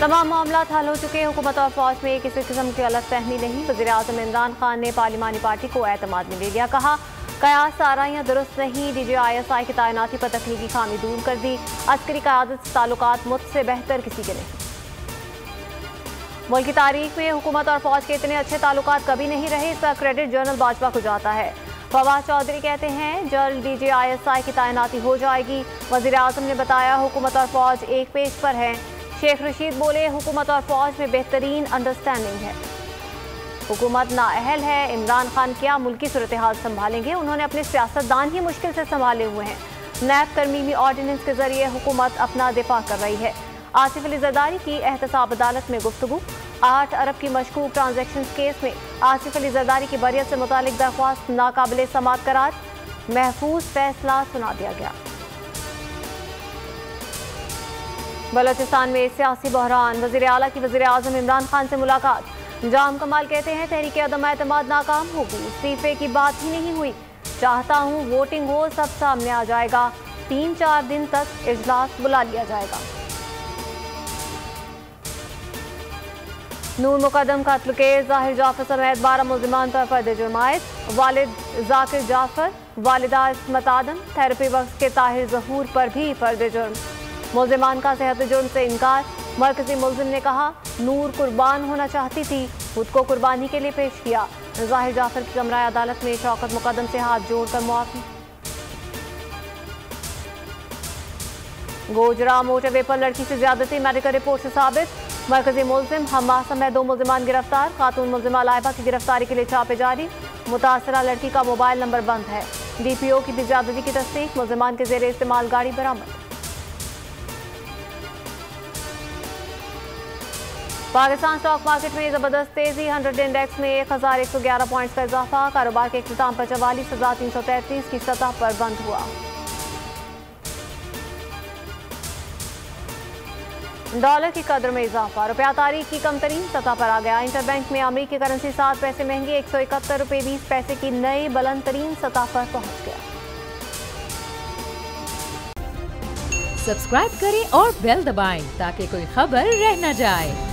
तमाम मामला हल हो चुके। हुकूमत और फौज में किसी किस्म की गलतफहमी नहीं। वज़ीर-ए-आज़म इमरान खान ने पार्लिमानी पार्टी को एतमाद में ले लिया। कहा कयास आराइयाँ दुरुस्त नहीं। DGISI की तैनाती पर तकनीकी खामी दूर कर दी। अस्करी क़यादत से ताल्लुकात मुझसे बेहतर किसी के नहीं। मुल्क की तारीख में हुकूमत और फौज के इतने अच्छे ताल्लुकात कभी नहीं रहे। इसका क्रेडिट जनरल बाजवा को जाता है। फवाद चौधरी कहते हैं जल्द DGISI की तैनाती हो जाएगी। वज़ीर-ए-आज़म ने बताया हुकूमत और फौज एक पेज पर है। शेख रशीद बोले हुकूमत और फौज में बेहतरीन अंडरस्टैंडिंग है। हुकूमत नाअहल है। इमरान खान क्या मुल्की सूरत हाल संभालेंगे। उन्होंने अपने सियासतदान ही मुश्किल से संभाले हुए हैं। नैब तरमीमी ऑर्डिनेंस के जरिए हुकूमत अपना दिफा कर रही है। आसिफ अली जरदारी की एहतसाब अदालत में गुफ्तगू। 8 अरब की मशकूक ट्रांजैक्शन केस में आसिफ अली जरदारी की बरियत से मुतालिक दरख्वास्त नाकाबिले समाअत करार। महफूज फैसला सुना दिया गया। बलोचिस्तान में सियासी बहरान। वज़ीर आला की वज़ीर-ए-आज़म इमरान खान से मुलाकात। जाम कमाल कहते हैं तहरीक अदम एतमाद नाकाम होगी। इस्तीफे की बात ही नहीं हुई। चाहता हूँ वोटिंग हो, सब सामने आ जाएगा। 3-4 दिन तक इजलास बुला लिया जाएगा। नूर मुकदम कत्ल के ज़ाहिर जाफर समेत 12 मुल्ज़िमान पर फर्द जुर्म आयद। वालिद जाकिर जाफर, वालिदा इस्मत आदम, थेरेपी वक्त के ताहिर ज़हूर पर भी फर्द जुर्म। मुल्ज़िमान का सेहत जुर्म से इनकार। मरकजी मुल्ज़िम ने कहा नूर कुर्बान होना चाहती थी, खुद को कुर्बानी के लिए पेश किया। ज़ाहिर जाफर की कमरा अदालत में शौकत मुकदम से हाथ जोड़कर मुआफ़ी। गोजरा मोटरवे पर लड़की से ज्यादती मेडिकल रिपोर्ट से साबित। मरकजी मुल्ज़िम हमास समेत 2 मुल्ज़िमान गिरफ्तार। खातून मुल्ज़िमा लाइबा की गिरफ्तारी के लिए छापे जारी। मुतासरा लड़की का मोबाइल नंबर बंद है। DPO की भी ज्यादती की तस्दीक। मुल्ज़िमान के ज़ेरे इस्तेमाल गाड़ी बरामद। पाकिस्तान स्टॉक मार्केट में जबरदस्त तेजी। 100 इंडेक्स में 1111 पॉइंट्स का इजाफा। कारोबार के इख्तिताम पर 44,333 की सतह पर बंद हुआ। डॉलर की कदर में इजाफा। रुपया तारीख की कम तरीन सतह पर आ गया। इंटरबैंक में अमरीकी करेंसी 7 पैसे महंगी 171 रुपये 20 पैसे की नई बुलंद तरीन सतह पर पहुंच गया। सब्सक्राइब करें और बेल दबाएं ताकि कोई खबर रह न जाए।